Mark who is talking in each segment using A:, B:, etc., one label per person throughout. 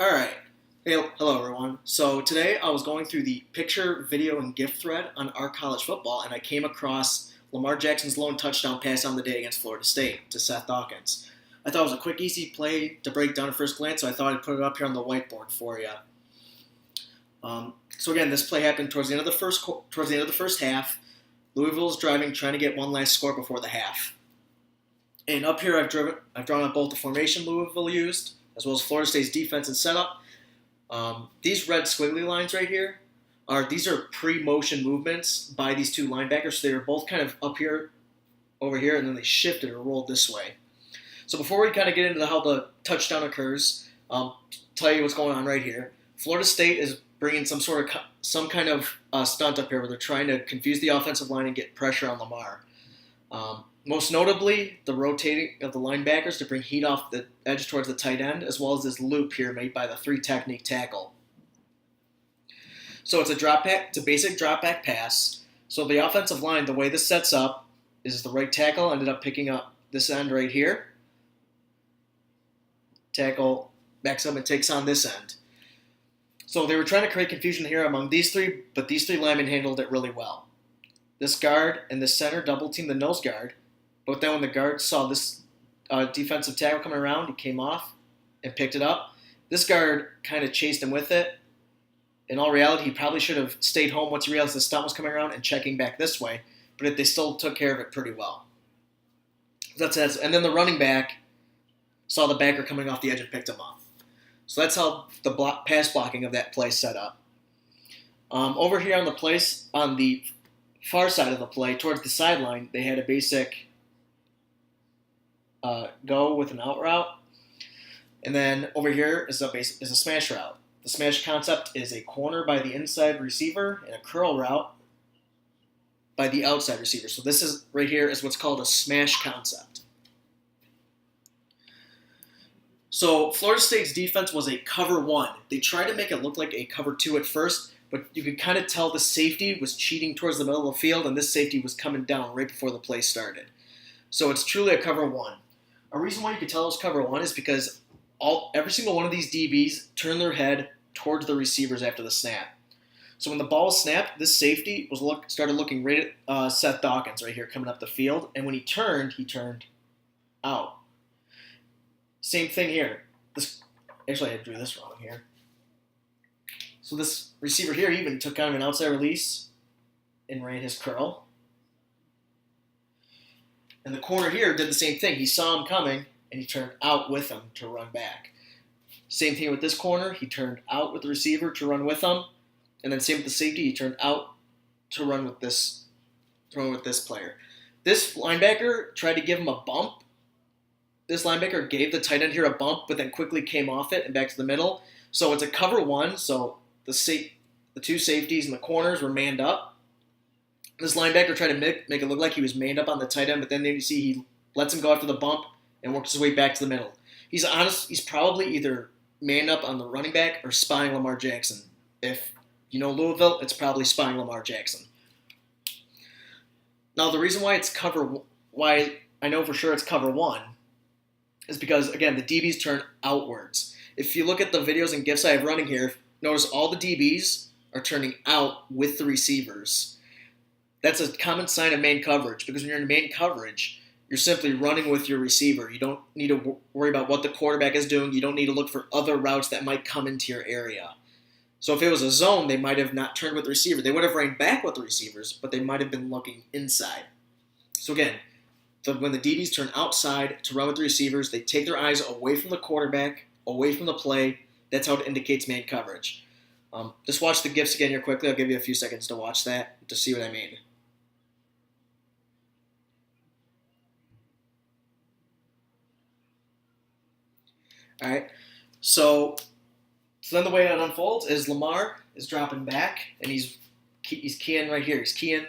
A: Alright, hey, hello everyone. So today I was going through the picture, video, and GIF thread on our college football, and I came across Lamar Jackson's lone touchdown pass on the day against Florida State to Seth Dawkins. I thought it was a quick, easy play to break down at first glance, so I thought I'd put it up here on the whiteboard for you. So again, this play happened towards the end of the first half. Louisville's driving, trying to get one last score before the half. And up here, I've drawn up both the formation Louisville used, as well as Florida State's defense and setup. These red squiggly lines right here these are pre-motion movements by these two linebackers. So they were both kind of up here, over here, and then they shifted or rolled this way. So before we kind of get into how the touchdown occurs, tell you what's going on right here. Florida State is bringing some kind of stunt up here where they're trying to confuse the offensive line and get pressure on Lamar. Most notably, the rotating of the linebackers to bring heat off the edge towards the tight end, as well as this loop here made by the three-technique tackle. So it's a basic drop-back pass. So the offensive line, the way this sets up, is the right tackle ended up picking up this end right here. Tackle backs up and takes on this end. So they were trying to create confusion here among these three, but these three linemen handled it really well. This guard and this center double-teamed the nose guard. But then when the guard saw this defensive tackle coming around, he came off and picked it up. This guard kind of chased him with it. In all reality, he probably should have stayed home once he realized the stunt was coming around and checking back this way. But they still took care of it pretty well. And then the running back saw the backer coming off the edge and picked him up. So that's how the pass blocking of that play set up. Over here on the far side of the play, towards the sideline, they had a basic go with an out route. And then over here is a smash route. The smash concept is a corner by the inside receiver and a curl route by the outside receiver. So this is right here is what's called a smash concept. So Florida State's defense was a cover one. They tried to make it look like a cover two at first, but you could kind of tell the safety was cheating towards the middle of the field, and this safety was coming down right before the play started. So it's truly a cover one. A reason why you could tell it was cover one is because every single one of these DBs turned their head towards the receivers after the snap. So when the ball was snapped, this safety started looking right at Seth Dawkins right here coming up the field, and when he turned out. Same thing here. Actually, I drew this wrong here. So this receiver here even took kind of an outside release and ran his curl. And the corner here did the same thing. He saw him coming, and he turned out with him to run back. Same thing with this corner. He turned out with the receiver to run with him. And then same with the safety. He turned out to run with this player. This linebacker tried to give him a bump. This linebacker gave the tight end here a bump, but then quickly came off it and back to the middle. So it's a cover one. So the two safeties and the corners were manned up. This linebacker tried to make it look like he was manned up on the tight end, but then you see he lets him go after the bump and works his way back to the middle. He's probably either manned up on the running back or spying Lamar Jackson. If you know Louisville, it's probably spying Lamar Jackson. Now the reason why I know for sure it's cover one is because, again, the DBs turn outwards. If you look at the videos and GIFs I have running here, notice all the DBs are turning out with the receivers. That's a common sign of man coverage, because when you're in man coverage, you're simply running with your receiver. You don't need to worry about what the quarterback is doing. You don't need to look for other routes that might come into your area. So if it was a zone, they might have not turned with the receiver. They would have ran back with the receivers, but they might have been looking inside. So again, when the DBs turn outside to run with the receivers, they take their eyes away from the quarterback, away from the play. That's how it indicates man coverage. Just watch the GIFs again here quickly. I'll give you a few seconds to watch that to see what I mean. All right, so then the way it unfolds is Lamar is dropping back, and he's keying right here. He's keying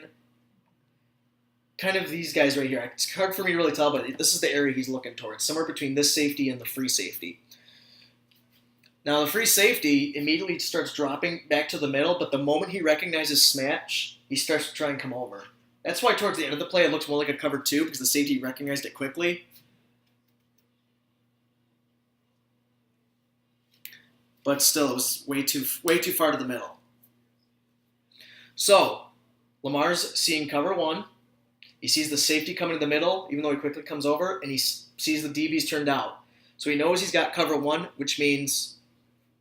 A: kind of these guys right here. It's hard for me to really tell, but this is the area he's looking towards, somewhere between this safety and the free safety. Now the free safety immediately starts dropping back to the middle, but the moment he recognizes smash, he starts to try and come over. That's why towards the end of the play it looks more like a cover two, because the safety recognized it quickly. but still it was way too far to the middle. So Lamar's seeing cover one. He sees the safety coming to the middle, even though he quickly comes over, and he sees the DBs turned out. So he knows he's got cover one, which means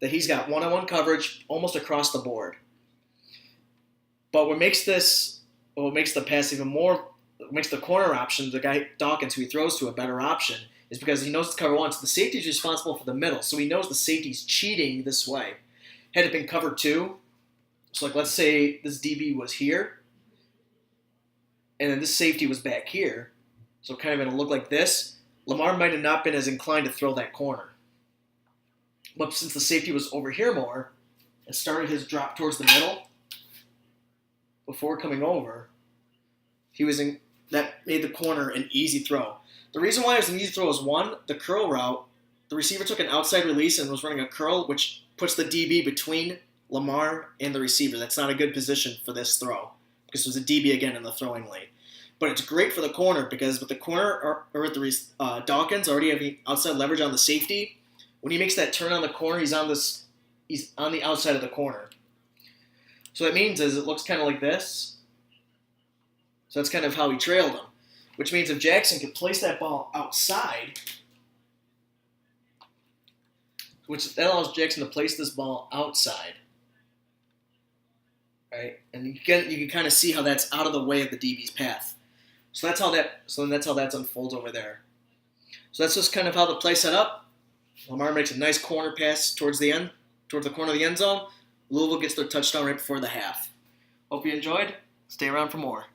A: that he's got one-on-one coverage almost across the board. But what makes the pass even more, what makes the corner option, the guy Dawkins, who he throws to, a better option, is because he knows it's cover one. So the safety is responsible for the middle. So he knows the safety's cheating this way. Had it been cover two, so like let's say this DB was here, and then this safety was back here, so kind of going to look like this, Lamar might have not been as inclined to throw that corner. But since the safety was over here more, and started his drop towards the middle before coming over, that made the corner an easy throw. The reason why it was an easy throw is, one, the curl route, the receiver took an outside release and was running a curl, which puts the DB between Lamar and the receiver. That's not a good position for this throw, because there's a DB again in the throwing lane. But it's great for the corner, because with the corner or with the Dawkins already having outside leverage on the safety, when he makes that turn on the corner, he's on the outside of the corner. So that means is it looks kind of like this. So that's kind of how he trailed him, which means if Jackson could place that ball outside, which that allows Jackson to place this ball outside, right? And you can kind of see how that's out of the way of the DB's path. So that's how that unfolds over there. So that's just kind of how the play set up. Lamar makes a nice corner pass towards the corner of the end zone. Louisville gets their touchdown right before the half. Hope you enjoyed. Stay around for more.